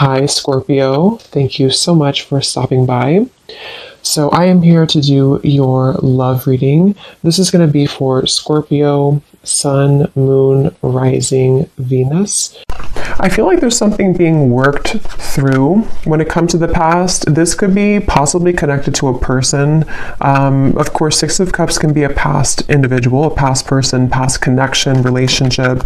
Hi, Scorpio. Thank you so much for stopping by. So, I am here to do your love reading. This is going to be for Scorpio, Sun, Moon, Rising, Venus. I feel like there's something being worked through when it comes to the past. This could be possibly connected to a person. Of course, Six of Cups can be a past individual, a past person, past connection, relationship.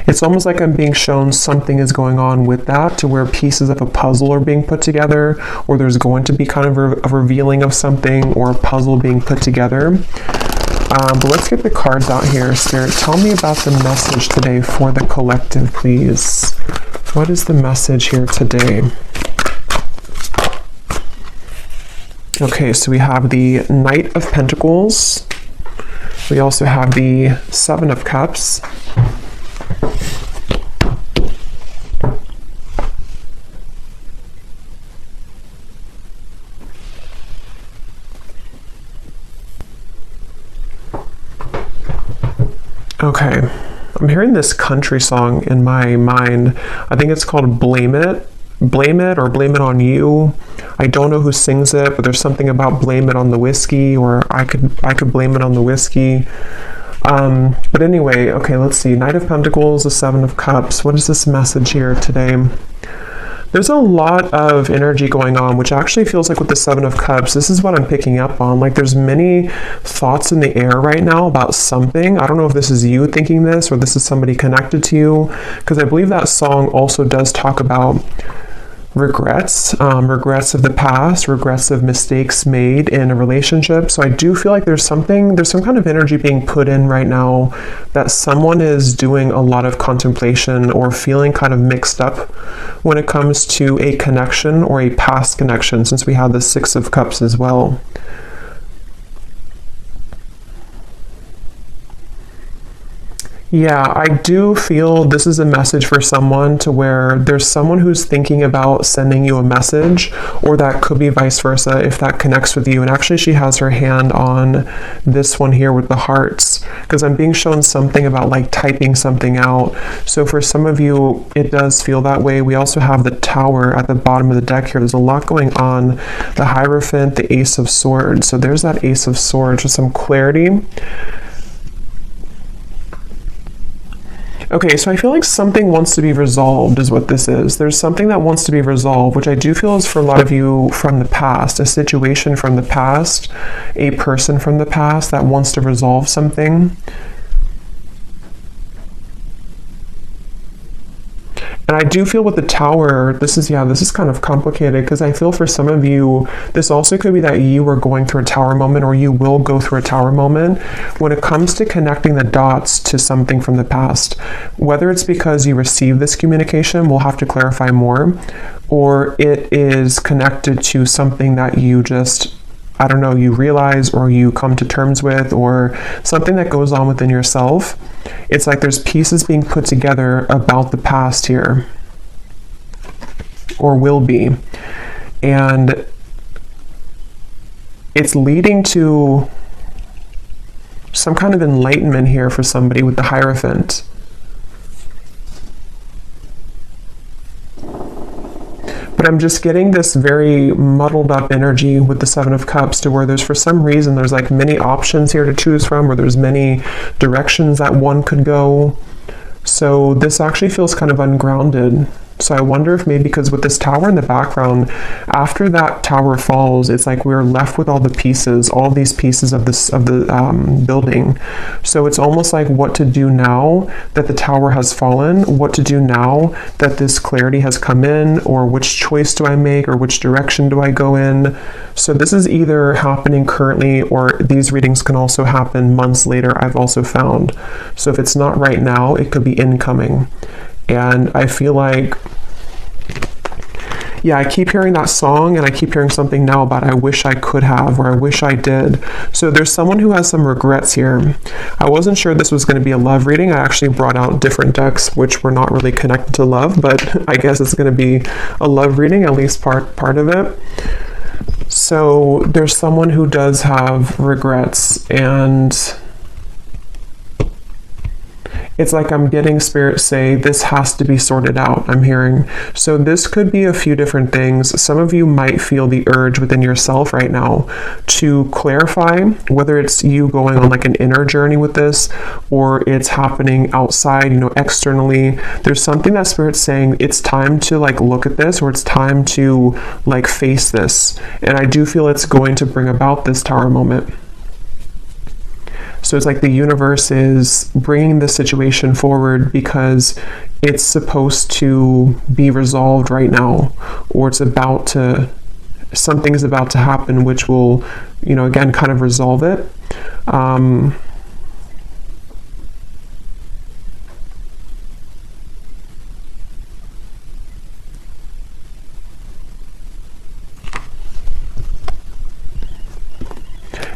It's almost like I'm being shown something is going on with that, to where pieces of a puzzle are being put together, or there's going to be kind of a revealing of something, or a puzzle being put together. But let's get the cards out here. Spirit, tell me about the message today for the collective, please. What is the message here today? Okay, so we have the Knight of Pentacles. We also have the Seven of Cups. Okay, I'm hearing this country song in my mind. I think it's called Blame It. Blame It or Blame It on You. I don't know who sings it, but there's something about blame it on the whiskey, or I could blame it on the whiskey. But anyway, okay, let's see. Knight of Pentacles, the Seven of Cups. What is this message here today? There's a lot of energy going on, which actually feels like with the Seven of Cups, this is what I'm picking up on. Like there's many thoughts in the air right now about something. I don't know if this is you thinking this or this is somebody connected to you, because I believe that song also does talk about regrets, regrets of the past, regrets of mistakes made in a relationship. So I do feel like there's some kind of energy being put in right now that someone is doing a lot of contemplation or feeling kind of mixed up when it comes to a connection or a past connection, since we have the Six of Cups as well. Yeah, I do feel this is a message for someone, to where there's someone who's thinking about sending you a message, or that could be vice versa if that connects with you. And actually she has her hand on this one here with the hearts, because I'm being shown something about like typing something out. So for some of you, it does feel that way. We also have the Tower at the bottom of the deck here. There's a lot going on. The Hierophant, the Ace of Swords. So there's that Ace of Swords with some clarity. Okay, so I feel like something wants to be resolved is what this is. There's something that wants to be resolved, which I do feel is for a lot of you from the past, a situation from the past, a person from the past that wants to resolve something. And I do feel with the Tower, this is kind of complicated, because I feel for some of you, this also could be that you are going through a Tower moment, or you will go through a Tower moment when it comes to connecting the dots to something from the past. Whether it's because you received this communication, we'll have to clarify more, or it is connected to something that you just, I don't know, you realize or you come to terms with, or something that goes on within yourself. It's like there's pieces being put together about the past here, or will be. And it's leading to some kind of enlightenment here for somebody with the Hierophant. But I'm just getting this very muddled up energy with the Seven of Cups, to where there's, for some reason, there's like many options here to choose from, or there's many directions that one could go. So this actually feels kind of ungrounded. So I wonder if maybe because with this Tower in the background, after that Tower falls, it's like we're left with all the pieces, all these pieces of the building. So it's almost like what to do now that the Tower has fallen, what to do now that this clarity has come in, or which choice do I make, or which direction do I go in. So this is either happening currently, or these readings can also happen months later, I've also found. So if it's not right now, it could be incoming. And I feel like, yeah, I keep hearing that song, and I keep hearing something now about I wish I could have, or I wish I did. So there's someone who has some regrets here. I wasn't sure this was going to be a love reading. I actually brought out different decks which were not really connected to love, but I guess it's going to be a love reading, at least part of it. So there's someone who does have regrets, and It's like I'm getting Spirit say this has to be sorted out, I'm hearing. So this could be a few different things. Some of you might feel the urge within yourself right now to clarify whether it's you going on like an inner journey with this or it's happening outside, you know, externally. There's something that Spirit's saying it's time to like look at this, or it's time to like face this. And I do feel it's going to bring about this Tower moment. So it's like the universe is bringing the situation forward because it's supposed to be resolved right now, or it's about to, something's about to happen which will, you know, again, kind of resolve it.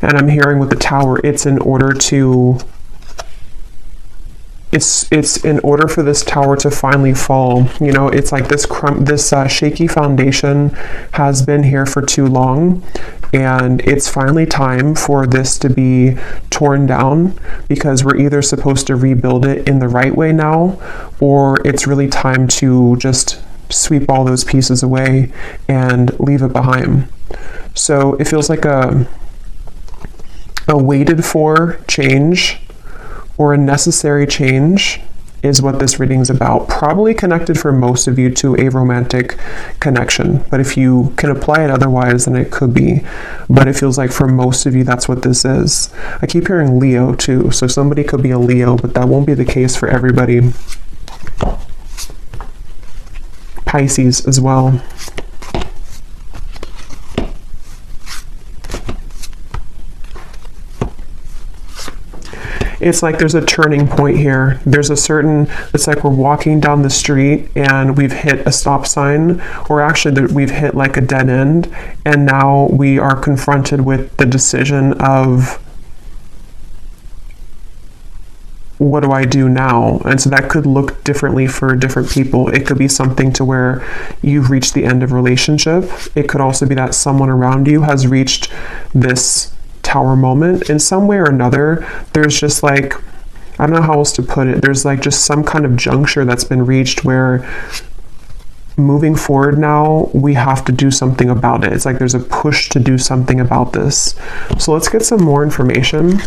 And I'm hearing with the Tower, it's in order to, it's in order for this Tower to finally fall. You know, it's like this shaky foundation has been here for too long, and it's finally time for this to be torn down, because we're either supposed to rebuild it in the right way now, or it's really time to just sweep all those pieces away and leave it behind. So it feels like a waited for change, or a necessary change, is what this reading's about. Probably connected for most of you to a romantic connection, but if you can apply it otherwise, then it could be. But it feels like for most of you, that's what this is. I keep hearing Leo too, so somebody could be a Leo, but that won't be the case for everybody. Pisces as well. It's like there's a turning point here. There's a certain, it's like we're walking down the street and we've hit a stop sign, or actually we've hit like a dead end, and now we are confronted with the decision of, what do I do now? And so that could look differently for different people. It could be something to where you've reached the end of a relationship. It could also be that someone around you has reached this Tower moment in some way or another. There's just like, I don't know how else to put it, there's like just some kind of juncture that's been reached where moving forward now we have to do something about it. It's like there's a push to do something about this. So let's get some more information.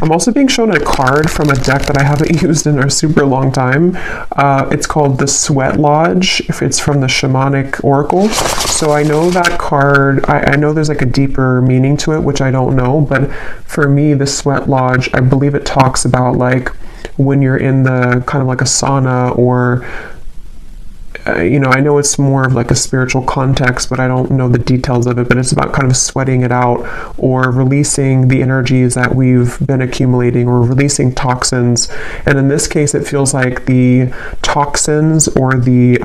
I'm also being shown a card from a deck that I haven't used in a super long time. It's called the Sweat Lodge. If it's from the Shamanic Oracle. So I know that card, I know there's like a deeper meaning to it, which I don't know. But for me, the Sweat Lodge, I believe it talks about like when you're in the kind of like a sauna, or you know, I know it's more of like a spiritual context, but I don't know the details of it, but it's about kind of sweating it out, or releasing the energies that we've been accumulating, or releasing toxins. And in this case, it feels like the toxins or the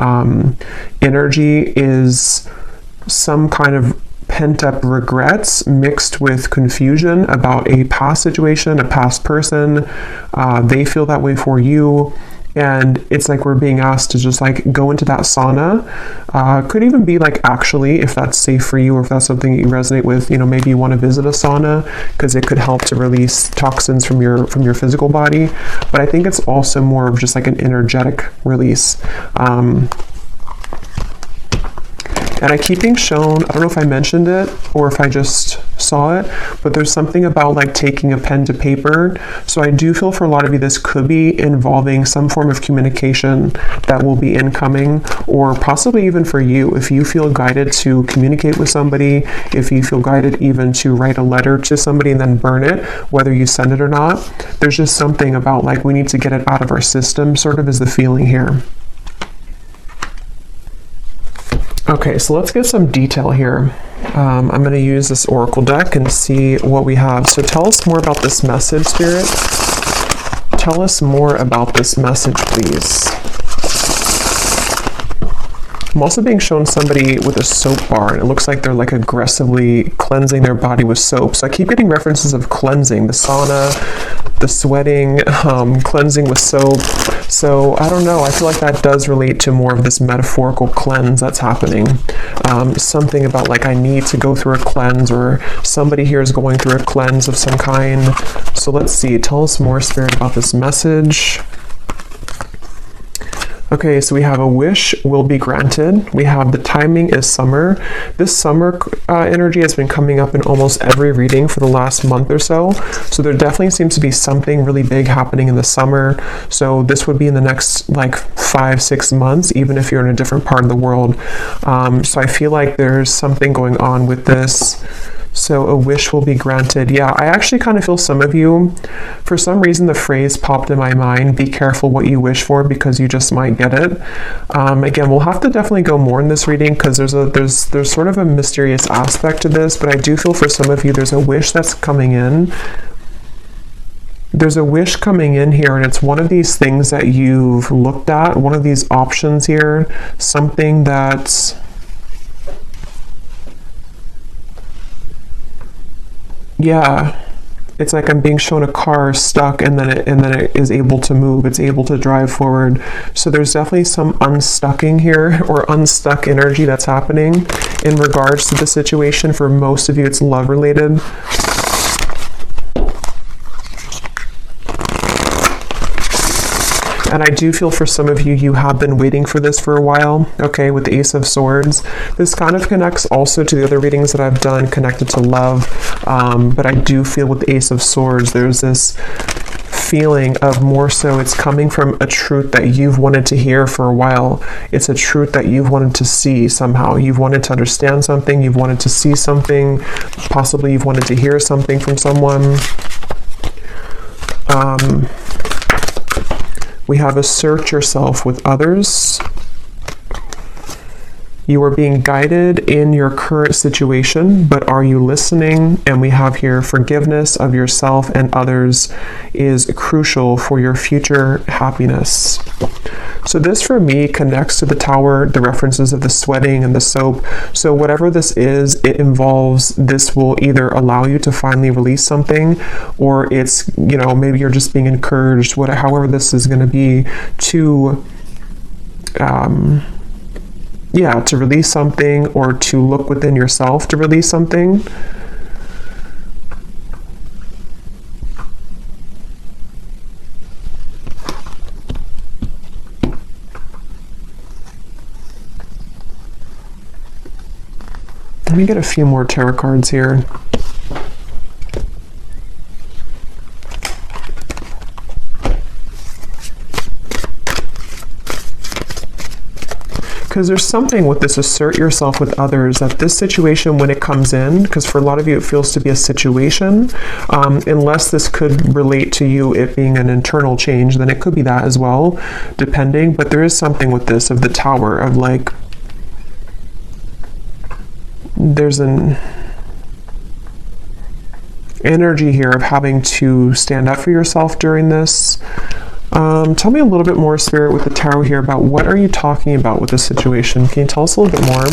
energy is some kind of pent-up regrets mixed with confusion about a past situation, a past person. They feel that way for you. And it's like we're being asked to just like go into that sauna. Could even be like, actually, if that's safe for you, or if that's something that you resonate with, you know, maybe you want to visit a sauna because it could help to release toxins from your physical body. But I think it's also more of just like an energetic release. And I keep being shown, I don't know if I mentioned it or if I just saw it, but there's something about like taking a pen to paper. So I do feel for a lot of you, this could be involving some form of communication that will be incoming, or possibly even for you, if you feel guided to communicate with somebody, if you feel guided even to write a letter to somebody and then burn it, whether you send it or not. There's just something about like we need to get it out of our system, sort of is the feeling here. Okay, so let's get some detail here. I'm going to use this Oracle deck and see what we have. So tell us more about this message, Spirit. Tell us more about this message, please. I'm also being shown somebody with a soap bar, and it looks like they're like aggressively cleansing their body with soap. So I keep getting references of cleansing, the sauna, the sweating, cleansing with soap. So I don't know, I feel like that does relate to more of this metaphorical cleanse that's happening. Something about like I need to go through a cleanse, or somebody here is going through a cleanse of some kind. So let's see, tell us more, Spirit, about this message. Okay, so we have a wish will be granted. We have the timing is summer. This summer energy has been coming up in almost every reading for the last month or so. So there definitely seems to be something really big happening in the summer. So this would be in the next like 5-6 months, even if you're in a different part of the world. So I feel like there's something going on with this. So a wish will be granted. Yeah, I actually kind of feel some of you, for some reason the phrase popped in my mind, be careful what you wish for because you just might get it. Again, we'll have to definitely go more in this reading because there's sort of a mysterious aspect to this, but I do feel for some of you there's a wish that's coming in. There's a wish coming in here, and it's one of these things that you've looked at, one of these options here, something that's yeah, it's like I'm being shown a car stuck, and then it is able to move. It's able to drive forward. So there's definitely some unstucking here, or unstuck energy that's happening in regards to the situation. For most of you, it's love related. And I do feel for some of you, you have been waiting for this for a while, okay, with the Ace of Swords. This kind of connects also to the other readings that I've done connected to love, but I do feel with the Ace of Swords, there's this feeling of more so it's coming from a truth that you've wanted to hear for a while. It's a truth that you've wanted to see somehow. You've wanted to understand something, you've wanted to see something, possibly you've wanted to hear something from someone. We have assert yourself with others. You are being guided in your current situation, but are you listening? And we have here forgiveness of yourself and others is crucial for your future happiness. So this for me connects to the Tower, the references of the sweating and the soap. So whatever this is, it involves, this will either allow you to finally release something, or it's, you know, maybe you're just being encouraged, however this is going to be, to to release something, or to look within yourself to release something. Let me get a few more tarot cards here. Because there's something with this assert yourself with others, that this situation when it comes in, because for a lot of you it feels to be a situation, unless this could relate to you it being an internal change, then it could be that as well, depending. But there is something with this of the Tower, of like, there's an energy here of having to stand up for yourself during this. Tell me a little bit more, Spirit, with the Tarot here about what are you talking about with this situation. Can you tell us a little bit more?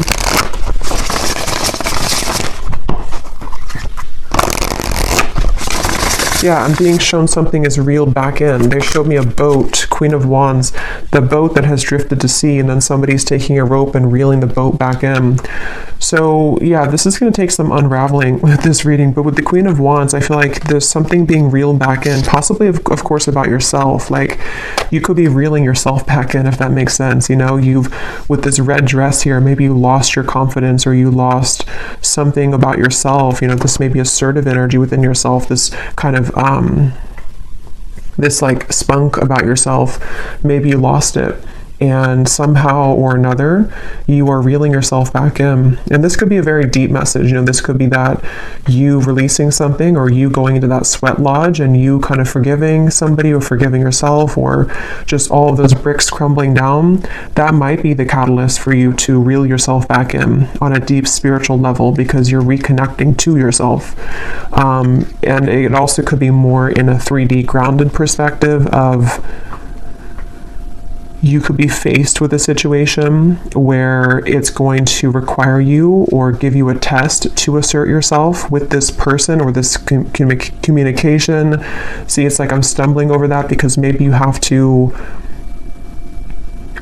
Yeah, I'm being shown something is reeled back in. They showed me a boat, Queen of Wands, the boat that has drifted to sea, and then somebody's taking a rope and reeling the boat back in. So yeah, this is going to take some unraveling with this reading, but with the Queen of Wands, I feel like there's something being reeled back in, possibly of course about yourself. Like you could be reeling yourself back in, if that makes sense. You know, with this red dress here, maybe you lost your confidence, or you lost something about yourself. You know, this may be assertive energy within yourself, this kind of this like spunk about yourself. Maybe you lost it, and somehow or another you are reeling yourself back in. And this could be a very deep message. You know, this could be that you releasing something, or you going into that sweat lodge and you kind of forgiving somebody, or forgiving yourself, or just all of those bricks crumbling down. That might be the catalyst for you to reel yourself back in on a deep spiritual level, because you're reconnecting to yourself. And it also could be more in a 3D grounded perspective of you could be faced with a situation where it's going to require you or give you a test to assert yourself with this person or this communication. See, it's like I'm stumbling over that because maybe you have to,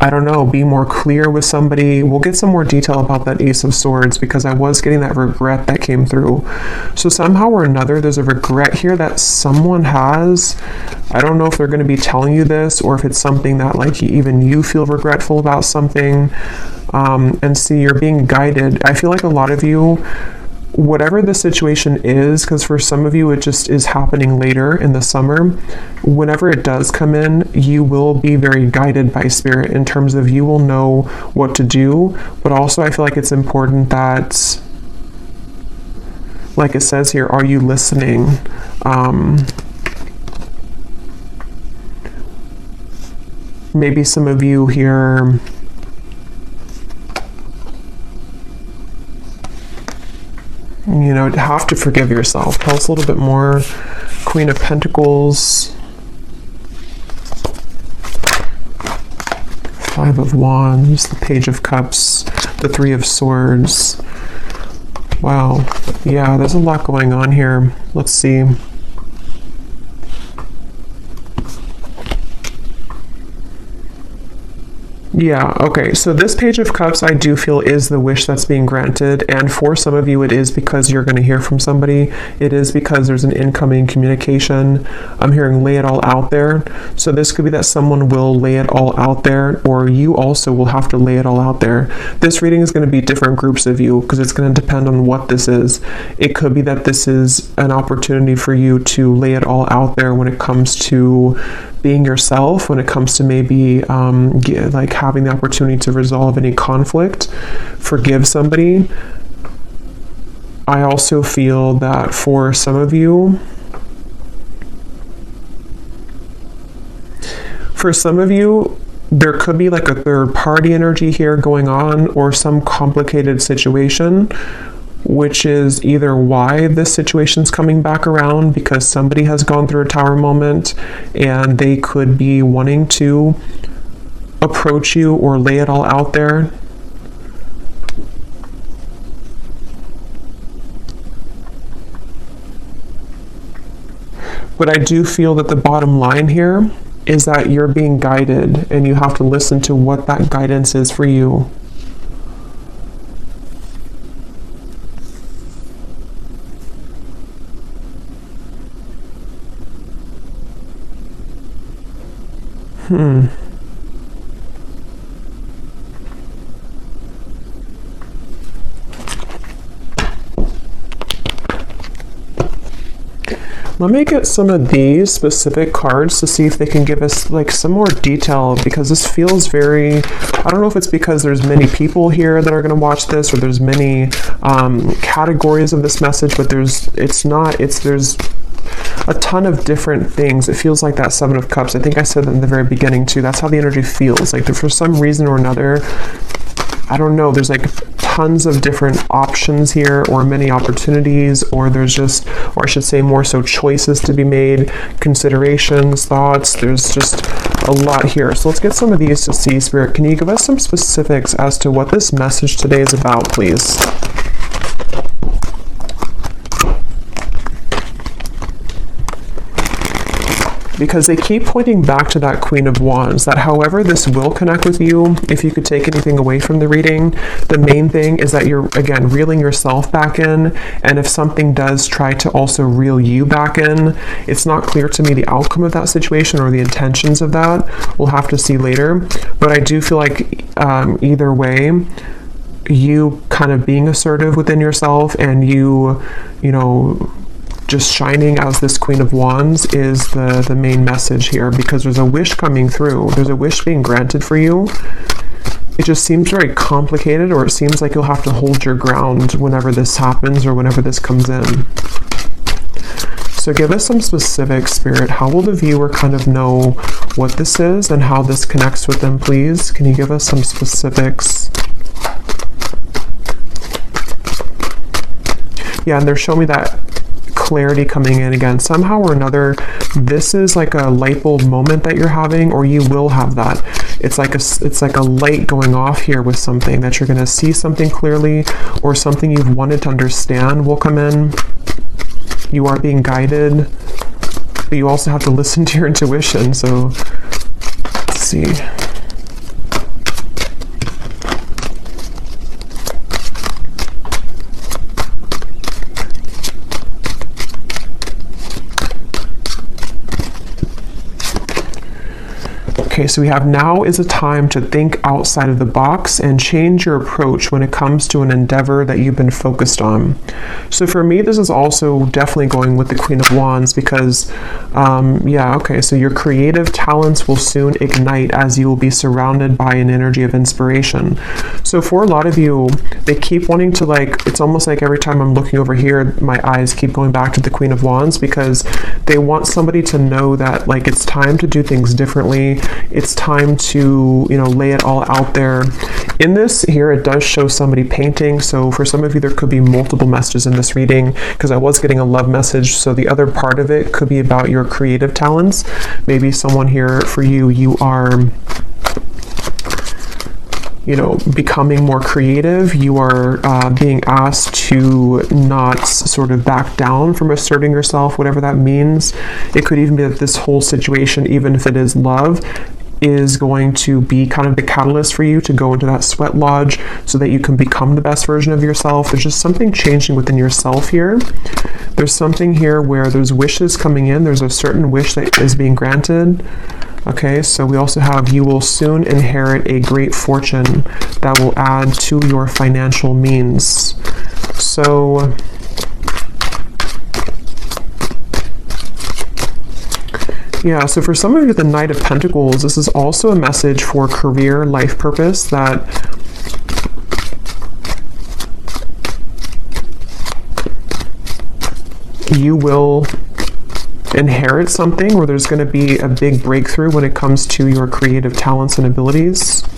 I don't know, be more clear with somebody. We'll get some more detail about that Ace of Swords because I was getting that regret that came through. So somehow or another, there's a regret here that someone has. I don't know if they're going to be telling you this or if it's something that like even you feel regretful about something. And see, you're being guided. I feel like a lot of you, whatever the situation is, because for some of you it just is happening later in the summer, whenever it does come in, you will be very guided by spirit in terms of you will know what to do. But also I feel like it's important that, like it says here, are you listening? Maybe some of you here, you know, have to forgive yourself. Tell us a little bit more. Queen of Pentacles, Five of Wands, the Page of Cups, the Three of Swords. Wow. Yeah, there's a lot going on here. Let's see. Yeah, okay, so this Page of Cups I do feel is the wish that's being granted, and for some of you it is because you're going to hear from somebody. It is because there's an incoming communication. I'm hearing lay it all out there. So this could be that someone will lay it all out there, or you also will have to lay it all out there. This reading is going to be different groups of you because it's going to depend on what this is. It could be that this is an opportunity for you to lay it all out there when it comes to being yourself, when it comes to maybe like having the opportunity to resolve any conflict, forgive somebody. I also feel that for some of you, there could be like a third party energy here going on or some complicated situation, which is either why this situation's coming back around because somebody has gone through a tower moment and they could be wanting to approach you or lay it all out there. But I do feel that the bottom line here is that you're being guided and you have to listen to what that guidance is for you. Let me get some of these specific cards to see if they can give us like some more detail, because this feels very, I don't know if it's because there's many people here that are going to watch this or there's many categories of this message, but there's a ton of different things. It feels like that Seven of Cups. I think I said that in the very beginning too. That's how the energy feels. Like for some reason or another, I don't know, there's like tons of different options here or many opportunities, or there's just, or I should say more so choices to be made, considerations, thoughts. There's just a lot here. So let's get some of these to see. Spirit, can you give us some specifics as to what this message today is about, please? Because they keep pointing back to that Queen of Wands, that however this will connect with you, if you could take anything away from the reading, the main thing is that you're, again, reeling yourself back in, and if something does try to also reel you back in, it's not clear to me the outcome of that situation or the intentions of that. We'll have to see later, but I do feel like either way, you kind of being assertive within yourself and you know, just shining as this Queen of Wands is the main message here, because there's a wish coming through. There's a wish being granted for you. It just seems very complicated, or it seems like you'll have to hold your ground whenever this happens or whenever this comes in. So give us some specific, Spirit. How will the viewer kind of know what this is and how this connects with them, please? Can you give us some specifics? Yeah, and they're showing me that clarity coming in again. Somehow or another, this is like a light bulb moment that you're having, or you will have that. It's like a light going off here with something that you're going to see something clearly, or something you've wanted to understand will come in. You are being guided, but you also have to listen to your intuition. So let's see. Okay, so we have now is a time to think outside of the box and change your approach when it comes to an endeavor that you've been focused on. So for me, this is also definitely going with the Queen of Wands because, so your creative talents will soon ignite as you will be surrounded by an energy of inspiration. So for a lot of you, they keep wanting to it's almost like every time I'm looking over here, my eyes keep going back to the Queen of Wands because they want somebody to know that it's time to do things differently. It's time to, lay it all out there. In this here, it does show somebody painting. So for some of you, there could be multiple messages in this reading because I was getting a love message. So the other part of it could be about your creative talents. Maybe someone here for you, you are becoming more creative. You are being asked to not sort of back down from asserting yourself, whatever that means. It could even be that this whole situation, even if it is love, is going to be kind of the catalyst for you to go into that sweat lodge so that you can become the best version of yourself. There's just something changing within yourself here. There's something here where there's wishes coming in. There's a certain wish that is being granted. Okay, so we also have you will soon inherit a great fortune that will add to your financial means. So yeah, so for some of you, the Knight of Pentacles, this is also a message for career, life purpose, that you will inherit something where there's going to be a big breakthrough when it comes to your creative talents and abilities.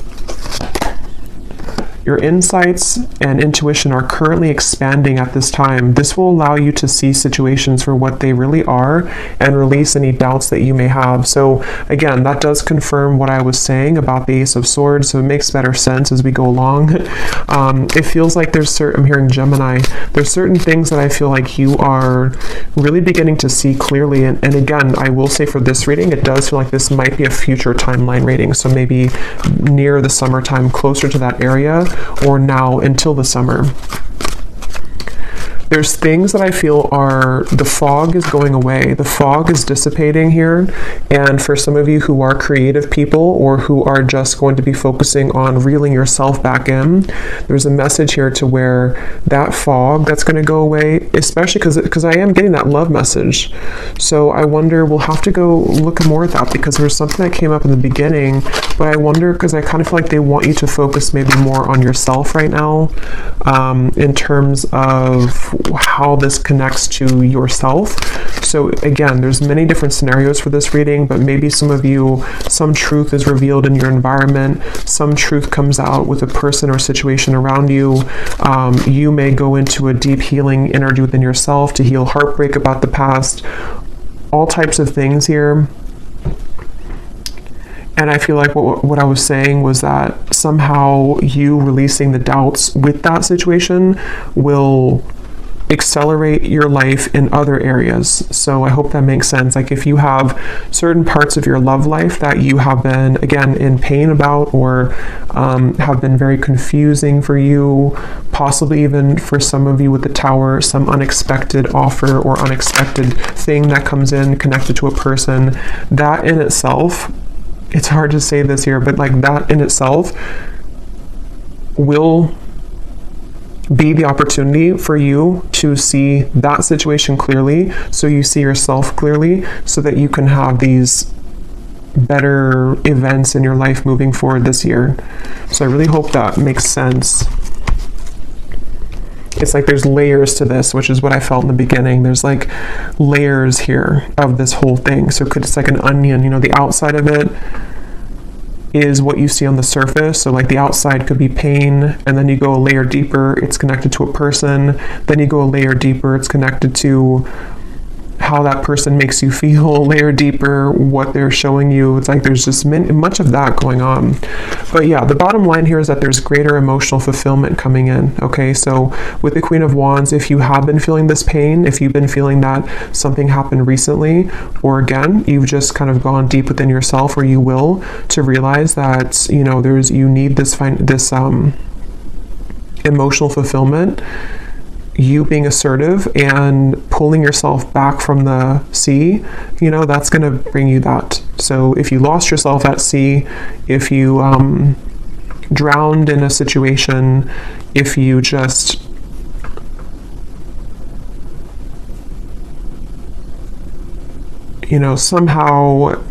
Your insights and intuition are currently expanding at this time. This will allow you to see situations for what they really are and release any doubts that you may have. So again, that does confirm what I was saying about the Ace of Swords, so it makes better sense as we go along. It feels like I'm hearing Gemini, there's certain things that I feel like you are really beginning to see clearly. And again, I will say for this reading, it does feel like this might be a future timeline reading. So maybe near the summertime, closer to that area, or now until the summer. There's things that I feel the fog is going away. The fog is dissipating here. And for some of you who are creative people or who are just going to be focusing on reeling yourself back in, there's a message here to where that fog that's going to go away, especially because I am getting that love message. So I wonder, we'll have to go look more at that because there's something that came up in the beginning, but I wonder because I kind of feel like they want you to focus maybe more on yourself right now, in terms of how this connects to yourself. So again, there's many different scenarios for this reading, but maybe some of you, some truth is revealed in your environment, some truth comes out with a person or situation around you. You may go into a deep healing energy within yourself to heal heartbreak about the past, all types of things here. And I feel like what I was saying was that somehow you releasing the doubts with that situation will accelerate your life in other areas. So I hope that makes sense. Like if you have certain parts of your love life that you have been, again, in pain about, or have been very confusing for you, possibly even for some of you with the Tower, some unexpected offer or unexpected thing that comes in connected to a person, that in itself, it's hard to say this here, but that in itself will be the opportunity for you to see that situation clearly, so you see yourself clearly, so that you can have these better events in your life moving forward this year. So I really hope that makes sense. It's like there's layers to this, which is what I felt in the beginning. There's layers here of this whole thing. So it's like an onion, the outside of it is what you see on the surface. So like the outside could be pain, and then you go a layer deeper, it's connected to a person. Then you go a layer deeper, it's connected to how that person makes you feel, layer deeper, what they're showing you. It's like there's just much of that going on. But yeah, the bottom line here is that there's greater emotional fulfillment coming in. Okay, so with the Queen of Wands, if you have been feeling this pain, if you've been feeling that something happened recently, or again, you've just kind of gone deep within yourself, or you will, to realize that, you know, you need this emotional fulfillment, you being assertive and pulling yourself back from the sea, you know, that's going to bring you that. So if you lost yourself at sea, if you drowned in a situation, if you just somehow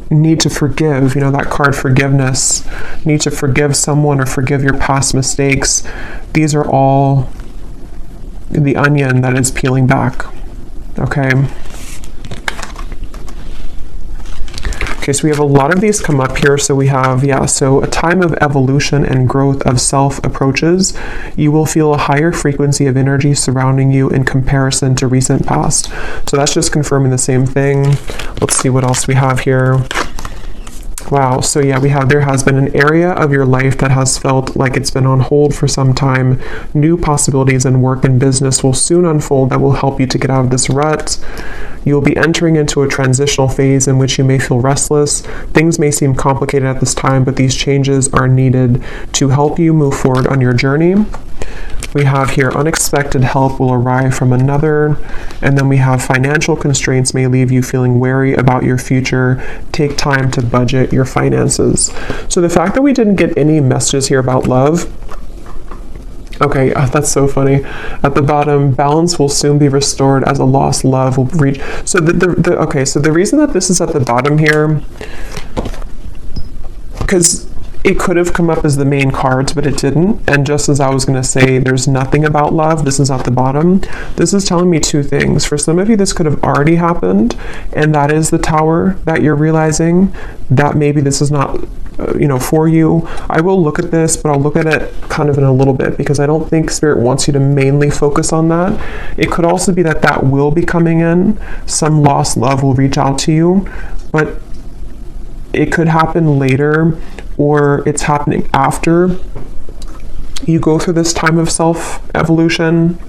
need to forgive, that card forgiveness, need to forgive someone or forgive your past mistakes. These are all the onion that is peeling back. Okay. Okay, so we have a lot of these come up here. So we have, so a time of evolution and growth of self approaches. You will feel a higher frequency of energy surrounding you in comparison to recent past. So that's just confirming the same thing. Let's see what else we have here. Wow, so yeah, there has been an area of your life that has felt like it's been on hold for some time. New possibilities in work and business will soon unfold that will help you to get out of this rut. You'll be entering into a transitional phase in which you may feel restless. Things may seem complicated at this time, but these changes are needed to help you move forward on your journey. We have here unexpected help will arrive from another, and then we have financial constraints may leave you feeling wary about your future. Take time to budget your finances. So the fact that we didn't get any messages here about love, okay, that's so funny. At the bottom, balance will soon be restored as a lost love will reach. So so the reason that this is at the bottom here, because it could have come up as the main cards, but it didn't. And just as I was going to say, there's nothing about love, this is at the bottom. This is telling me two things. For some of you, this could have already happened, and that is the Tower that you're realizing that maybe this is not, for you. I will look at this, but I'll look at it kind of in a little bit, because I don't think Spirit wants you to mainly focus on that. It could also be that will be coming in. Some lost love will reach out to you, but it could happen later, or it's happening after you go through this time of self-evolution.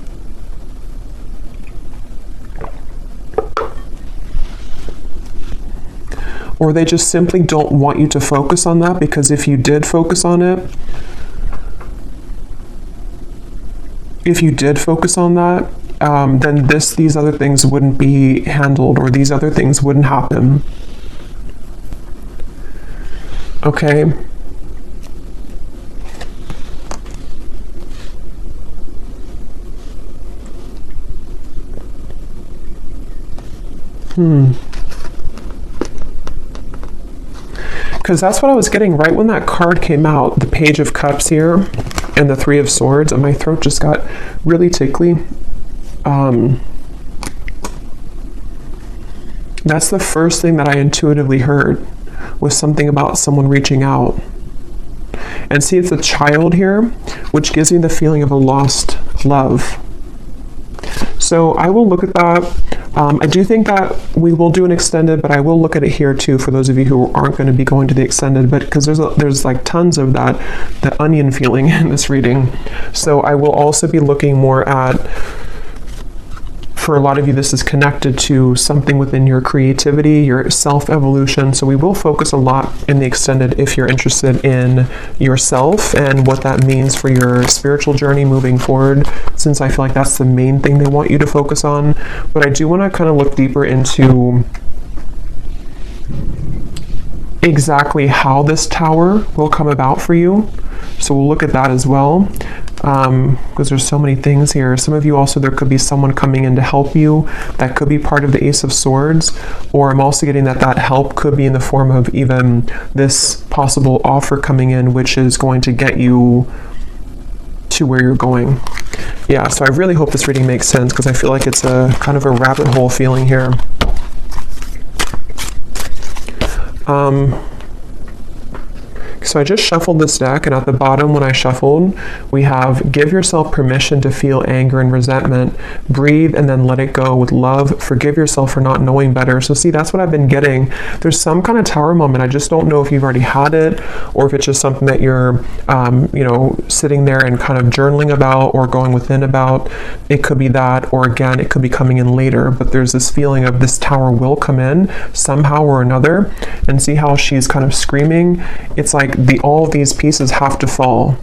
Or they just simply don't want you to focus on that, because if you did focus on it, then these other things wouldn't be handled, or these other things wouldn't happen. Okay. Because that's what I was getting right when that card came out, the Page of Cups here and the Three of Swords, and my throat just got really tickly. That's the first thing that I intuitively heard, was something about someone reaching out. And see, it's a child here, which gives me the feeling of a lost love. So I will look at that. I do think that we will do an extended, but I will look at it here too for those of you who aren't going to be going to the extended, but because there's like tons of the onion feeling in this reading. So I will also be looking more at, for a lot of you, this is connected to something within your creativity, your self-evolution. So we will focus a lot in the extended if you're interested in yourself and what that means for your spiritual journey moving forward, since I feel like that's the main thing they want you to focus on. But I do want to kind of look deeper into exactly how this Tower will come about for you. So we'll look at that as well. Because there's so many things here. Some of you also, there could be someone coming in to help you. That could be part of the Ace of Swords. Or I'm also getting that help could be in the form of even this possible offer coming in, which is going to get you to where you're going. Yeah, so I really hope this reading makes sense, because I feel like it's a kind of a rabbit hole feeling here. So I just shuffled this deck, and at the bottom when I shuffled, we have give yourself permission to feel anger and resentment, breathe and then let it go with love, forgive yourself for not knowing better. So see, that's what I've been getting. There's some kind of tower moment. I just don't know if you've already had it or if it's just something that you're, sitting there and kind of journaling about or going within about. It could be that, or again, it could be coming in later, but there's this feeling of this tower will come in somehow or another. And see how she's kind of screaming. It's like all of these pieces have to fall,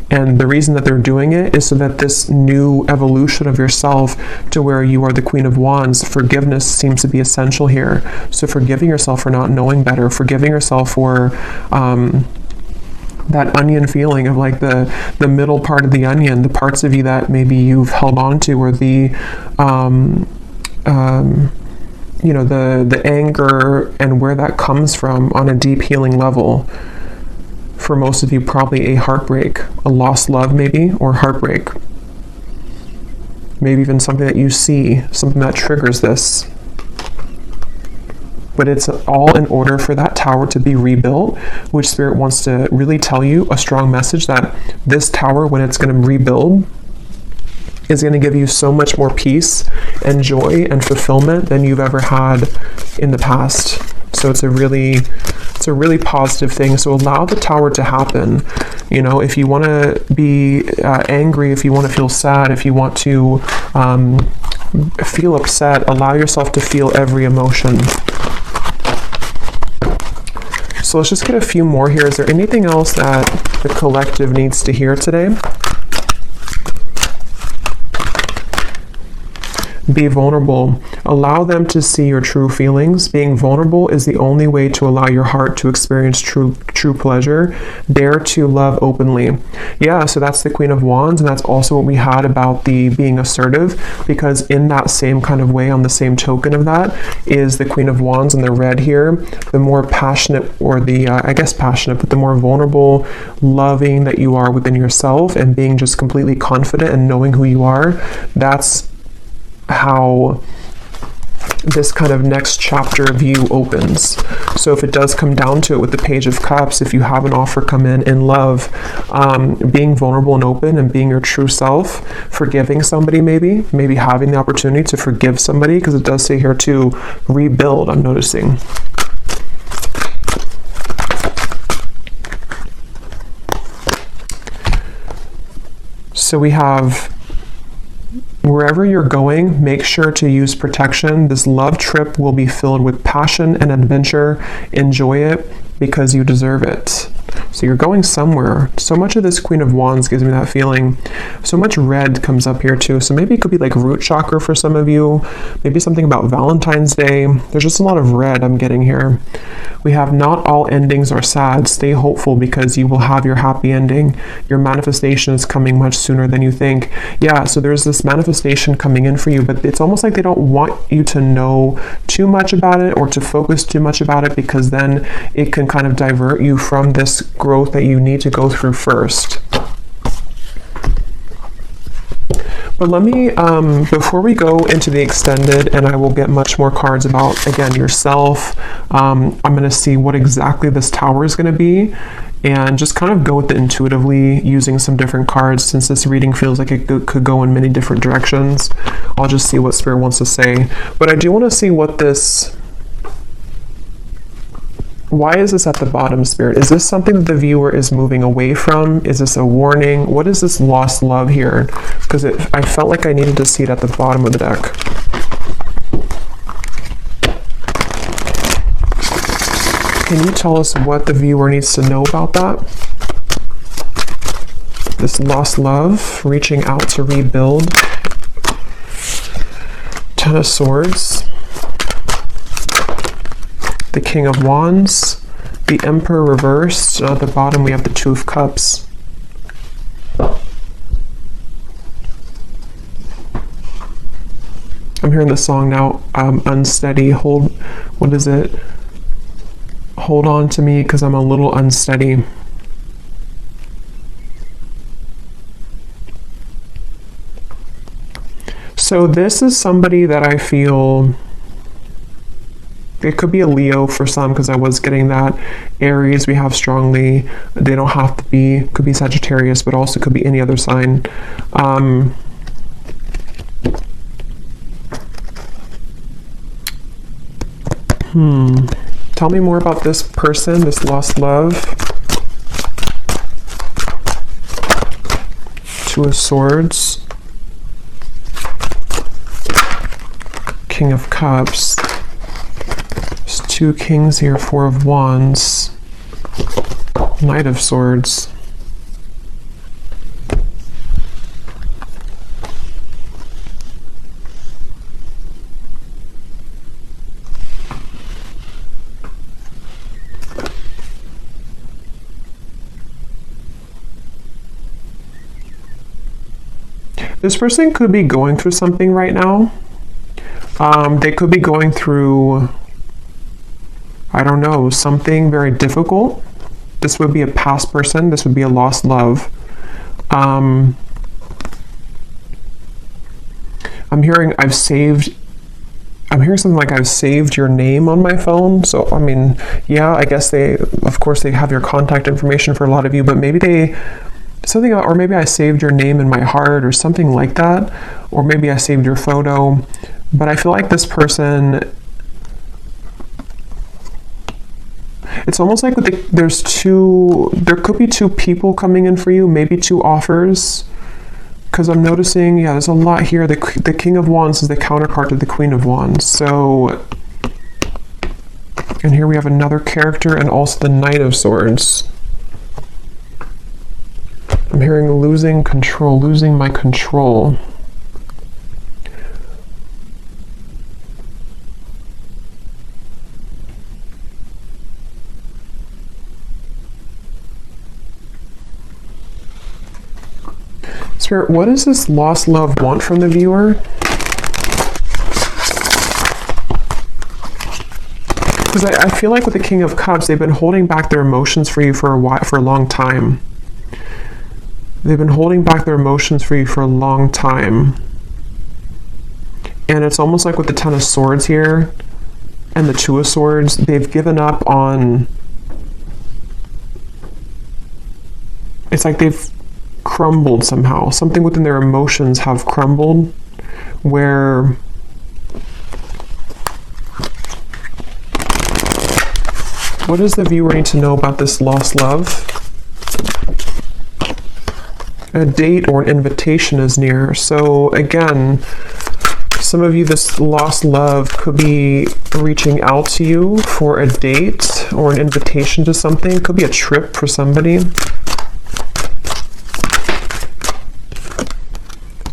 and the reason that they're doing it is so that this new evolution of yourself to where you are the Queen of Wands, forgiveness seems to be essential here. So forgiving yourself for not knowing better, forgiving yourself for that onion feeling of like the middle part of the onion, the parts of you that maybe you've held on to, or the anger and where that comes from on a deep healing level. For most of you, probably a heartbreak, a lost love maybe, or heartbreak. Maybe even something that you see, something that triggers this. But it's all in order for that tower to be rebuilt, which Spirit wants to really tell you a strong message that this tower, when it's going to rebuild, is going to give you so much more peace and joy and fulfillment than you've ever had in the past. So it's a really positive thing. So allow the tower to happen. If you want to be angry, if you want to feel sad, if you want to feel upset, allow yourself to feel every emotion. So let's just get a few more here. Is there anything else that the collective needs to hear today? Be vulnerable. Allow them to see your true feelings. Being vulnerable is the only way to allow your heart to experience true pleasure. Dare to love openly. Yeah, so that's the Queen of Wands, and that's also what we had about the being assertive, because in that same kind of way, on the same token of that, is the Queen of Wands in the red here. The more passionate, or passionate, but the more vulnerable, loving that you are within yourself, and being just completely confident and knowing who you are, that's how this kind of next chapter of you opens. So if it does come down to it with the Page of Cups, if you have an offer come in love, being vulnerable and open and being your true self, forgiving somebody, maybe having the opportunity to forgive somebody, because it does say here to rebuild, I'm noticing. So we have, wherever you're going, make sure to use protection. This love trip will be filled with passion and adventure. Enjoy it because you deserve it. So you're going somewhere. So much of this Queen of Wands gives me that feeling. So much red comes up here too. So maybe it could be like root chakra for some of you. Maybe something about Valentine's Day. There's just a lot of red I'm getting here. We have not all endings are sad. Stay hopeful because you will have your happy ending. Your manifestation is coming much sooner than you think. Yeah, so there's this manifestation coming in for you, but it's almost like they don't want you to know too much about it or to focus too much about it, because then it can kind of divert you from this growth that you need to go through first. But let me, before we go into the extended, and I will get much more cards about, again, yourself, I'm going to see what exactly this tower is going to be, and just kind of go with it intuitively using some different cards, since this reading feels like it could go in many different directions. I'll just see what Spirit wants to say. But I do want to see what this... Why is this at the bottom, Spirit? Is this something that the viewer is moving away from? Is this a warning? What is this lost love here? Because I felt like I needed to see it at the bottom of the deck. Can you tell us what the viewer needs to know about that? This lost love, reaching out to rebuild. Ten of Swords. The King of Wands, the Emperor reversed, at the bottom we have the Two of Cups. I'm hearing the song now, unsteady, what is it? Hold on to me because I'm a little unsteady. So this is somebody that I feel It could be a Leo for some, because I was getting that. Aries we have strongly. They don't have to be, could be Sagittarius, but also could be any other sign. Tell me more about this person, this lost love. Two of Swords. King of Cups. There's two Kings here, Four of Wands. Knight of Swords. This person could be going through something right now. They could be going through, I don't know, something very difficult. This would be a past person. This would be a lost love. I'm hearing something like I've saved your name on my phone. So, I mean, yeah, I guess of course they have your contact information for a lot of you, but maybe something, or maybe I saved your name in my heart or something like that, or maybe I saved your photo. But I feel like this person, it's almost like there could be two people coming in for you, maybe two offers, because I'm noticing, yeah, there's a lot here. The King of Wands is the counterpart to the Queen of Wands. So, and here we have another character and also the Knight of Swords. I'm hearing losing control, losing my control. Spirit, what does this lost love want from the viewer? Because I feel like with the King of Cups, they've been holding back their emotions for you for a long time. They've been holding back their emotions for you for a long time. And it's almost like with the Ten of Swords here and the Two of Swords, they've given up on... It's like they've crumbled somehow. Something within their emotions have crumbled, where what does the viewer need to know about this lost love? A date or an invitation is near. So again, some of you, this lost love could be reaching out to you for a date or an invitation to something. It could be a trip for somebody.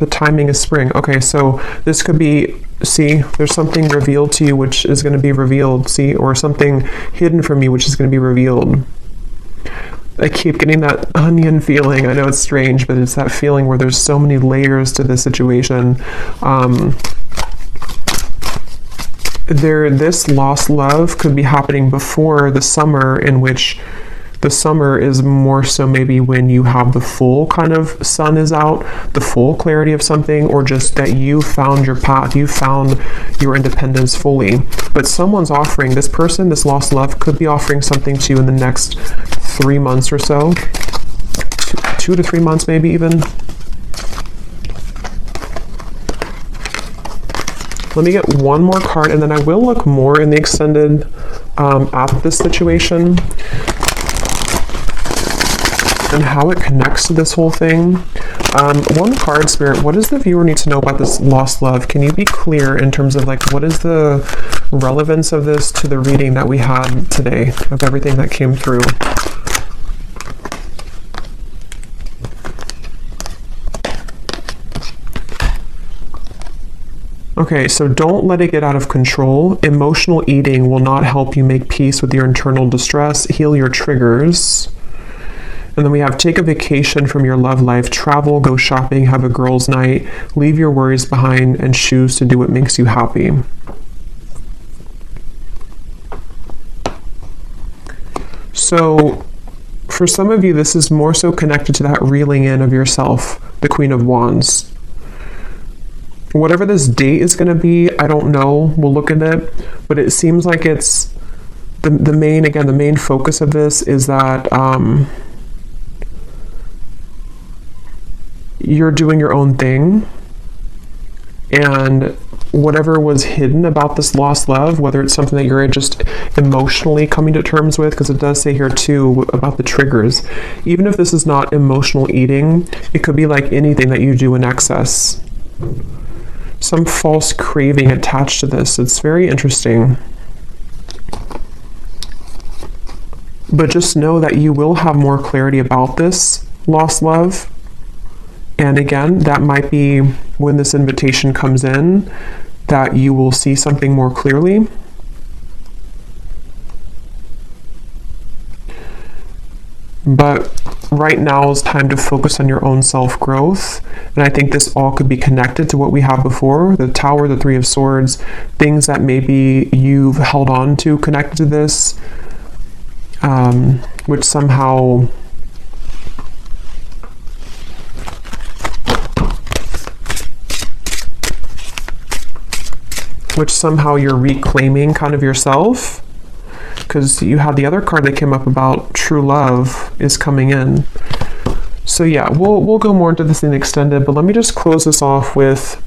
The timing is spring. Okay, so this could be, see, there's something revealed to you which is going to be revealed, see, or something hidden from you which is going to be revealed. I keep getting that onion feeling. I know it's strange, but it's that feeling where there's so many layers to this situation. This lost love could be happening before the summer, in which the summer is more so maybe when you have the full kind of sun is out, the full clarity of something, or just that you found your path, you found your independence fully. But someone's offering, this person, this lost love, could be offering something to you in the next 3 months or so. 2 to 3 months maybe even. Let me get one more card, and then I will look more in the extended at this situation and how it connects to this whole thing. One card, Spirit, what does the viewer need to know about this lost love? Can you be clear in terms of like, what is the relevance of this to the reading that we had today, of everything that came through? Okay, so don't let it get out of control. Emotional eating will not help you make peace with your internal distress, heal your triggers. And then we have take a vacation from your love life, travel, go shopping, have a girls' night, leave your worries behind, and choose to do what makes you happy. So for some of you, this is more so connected to that reeling in of yourself, the Queen of Wands. Whatever this date is going to be, I don't know. We'll look at it. But it seems like it's the main focus of this is that you're doing your own thing. And whatever was hidden about this lost love, whether it's something that you're just emotionally coming to terms with, because it does say here too about the triggers. Even if this is not emotional eating, it could be like anything that you do in excess. Some false craving attached to this. It's very interesting. But just know that you will have more clarity about this lost love. And again, that might be when this invitation comes in, that you will see something more clearly. But right now is time to focus on your own self-growth. And I think this all could be connected to what we have before, the Tower, the Three of Swords, things that maybe you've held on to connected to this, which somehow you're reclaiming kind of yourself, because you had the other card that came up about true love is coming in. So yeah, we'll go more into this in extended, but let me just close this off with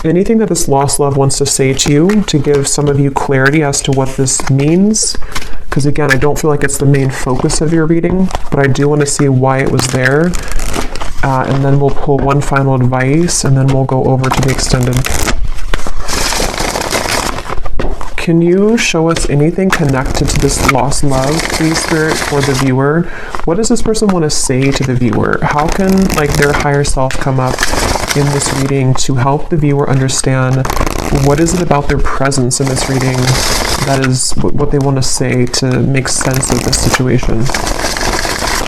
anything that this lost love wants to say to you, to give some of you clarity as to what this means. Because again, I don't feel like it's the main focus of your reading, but I do want to see why it was there. And then we'll pull one final advice, and then we'll go over to the extended. Can you show us anything connected to this lost love, please, Spirit, for the viewer? What does this person want to say to the viewer? How can their higher self come up in this reading to help the viewer understand what is it about their presence in this reading that is what they want to say to make sense of this situation?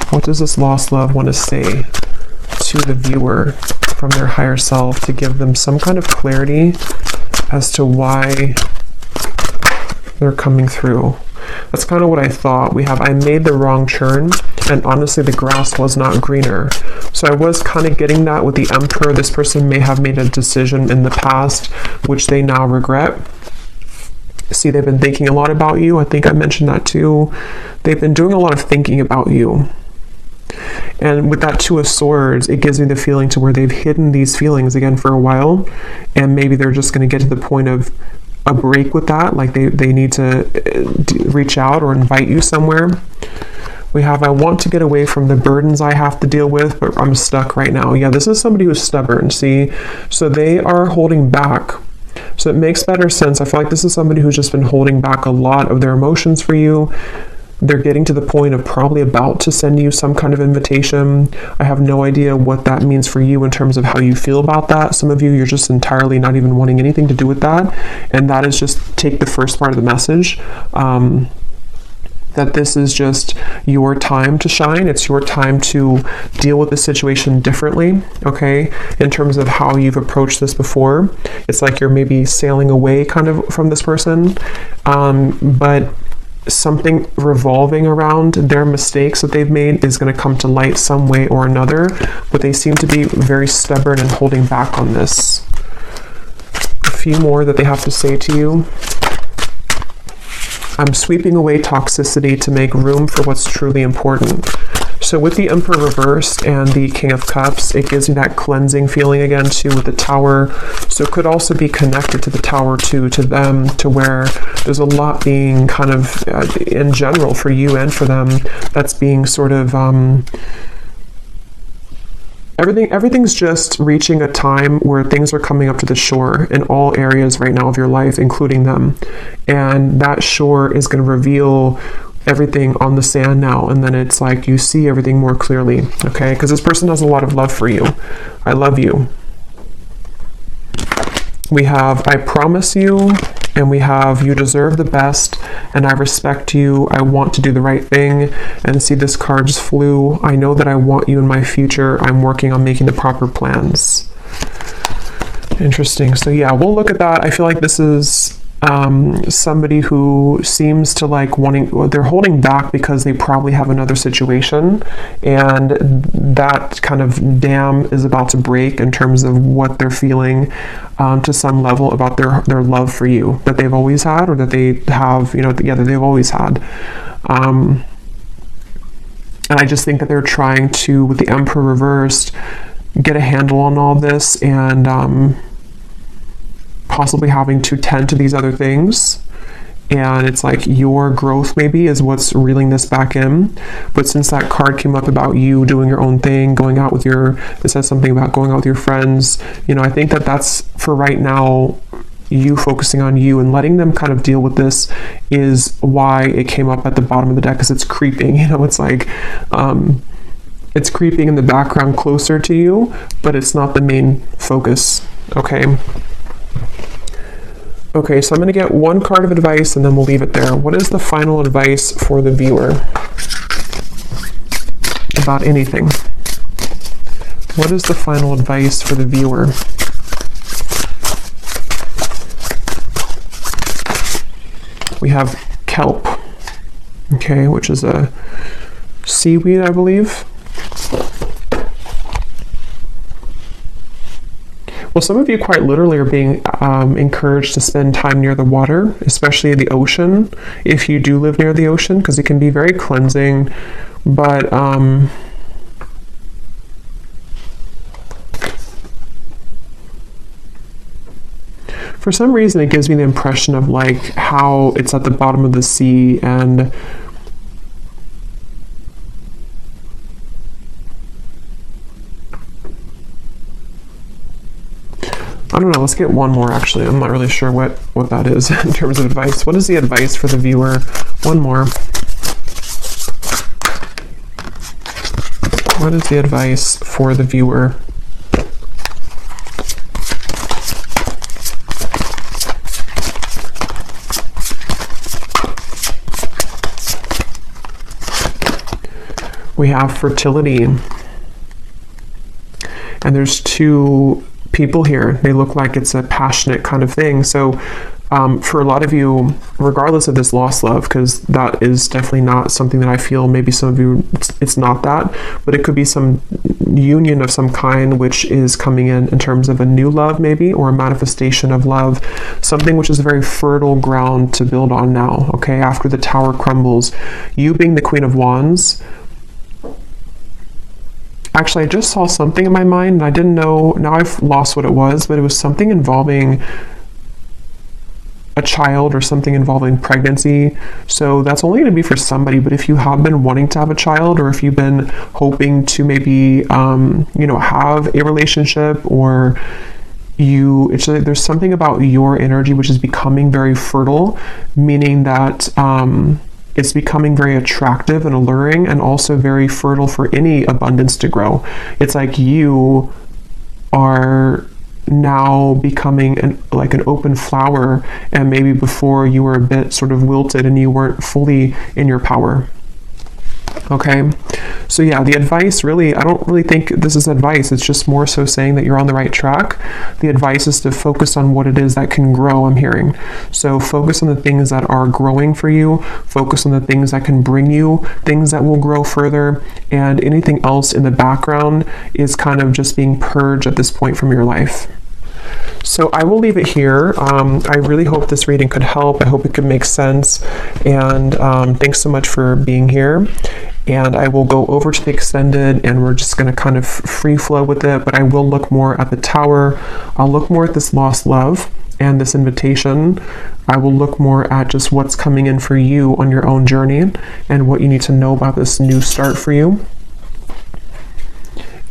What does this lost love want to say to the viewer from their higher self to give them some kind of clarity as to why they're coming through? That's kind of what I thought. We have, I made the wrong turn, and honestly the grass was not greener. So I was kind of getting that with the Emperor. This person may have made a decision in the past which they now regret. See, they've been thinking a lot about you. I think I mentioned that too. They've been doing a lot of thinking about you. And with that Two of Swords, it gives me the feeling to where they've hidden these feelings again for a while, and maybe they're just going to get to the point of a break with that, like they need to reach out or invite you somewhere. We have, I want to get away from the burdens I have to deal with, but I'm stuck right now. Yeah, this is somebody who's stubborn, see? So they are holding back. So it makes better sense. I feel like this is somebody who's just been holding back a lot of their emotions for you. They're getting to the point of probably about to send you some kind of invitation. I have no idea what that means for you in terms of how you feel about that. Some of you, you're just entirely not even wanting anything to do with that. And that is just take the first part of the message. That this is just your time to shine. It's your time to deal with the situation differently, okay? In terms of how you've approached this before. It's like you're maybe sailing away kind of from this person. But something revolving around their mistakes that they've made is going to come to light some way or another, but they seem to be very stubborn and holding back on this. A few more that they have to say to you. I'm sweeping away toxicity to make room for what's truly important. So with the Emperor reversed and the King of Cups, it gives me that cleansing feeling again too with the Tower. So it could also be connected to the Tower too, to them, to where there's a lot being kind of, in general for you and for them, that's being sort of, everything's just reaching a time where things are coming up to the shore in all areas right now of your life, including them. And that shore is going to reveal everything on the sand now, and then it's like you see everything more clearly, okay? Because this person has a lot of love for you. I love you. We have I promise you, and we have you deserve the best, and I respect you. I want to do the right thing. And see, this card just flew. I know that I want you in my future. I'm working on making the proper plans. Interesting. So yeah, we'll look at that. I feel like this is somebody who seems to like they're holding back because they probably have another situation, and that kind of dam is about to break in terms of what they're feeling to some level about their love for you that they've always had, or that they have, that they've always had. And I just think that they're trying to, with the Emperor reversed, get a handle on all this, and possibly having to tend to these other things. And it's like your growth maybe is what's reeling this back in. But since that card came up about you doing your own thing, going out with it says something about going out with your friends, I think that that's, for right now, you focusing on you and letting them kind of deal with this is why it came up at the bottom of the deck, because it's creeping. It's like it's creeping in the background closer to you, but it's not the main focus. Okay, so I'm going to get one card of advice and then we'll leave it there. What is the final advice for the viewer about anything? What is the final advice for the viewer? We have kelp, okay, which is a seaweed, I believe. Well, some of you quite literally are being encouraged to spend time near the water, especially the ocean, if you do live near the ocean, because it can be very cleansing. But for some reason, it gives me the impression of like how it's at the bottom of the sea, and I don't know, let's get one more actually. I'm not really sure what that is in terms of advice. What is the advice for the viewer? One more. What is the advice for the viewer? We have fertility, and there's two people here. They look like it's a passionate kind of thing. So for a lot of you, regardless of this lost love, because that is definitely not something that I feel, maybe some of you, it's not that, but it could be some union of some kind which is coming in terms of a new love maybe, or a manifestation of love, something which is very fertile ground to build on now, okay, after the tower crumbles. You being the Queen of Wands, actually, I just saw something in my mind, and I didn't know, now I've lost what it was, but it was something involving a child or something involving pregnancy. So that's only going to be for somebody, but if you have been wanting to have a child, or if you've been hoping to maybe, have a relationship, or it's like there's something about your energy which is becoming very fertile, meaning that, it's becoming very attractive and alluring, and also very fertile for any abundance to grow. It's like you are now becoming an open flower, and maybe before you were a bit sort of wilted and you weren't fully in your power. Okay, so yeah, the advice really, I don't really think this is advice. It's just more so saying that you're on the right track. The advice is to focus on what it is that can grow, I'm hearing. So focus on the things that are growing for you, focus on the things that can bring you things that will grow further, and anything else in the background is kind of just being purged at this point from your life. So I will leave it here. I really hope this reading could help. I hope it could make sense. And thanks so much for being here. And I will go over to the extended, and we're just going to kind of free flow with it. But I will look more at the tower. I'll look more at this lost love and this invitation. I will look more at just what's coming in for you on your own journey, and what you need to know about this new start for you.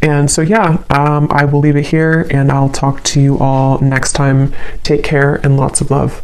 And so, yeah, I will leave it here, and I'll talk to you all next time. Take care and lots of love.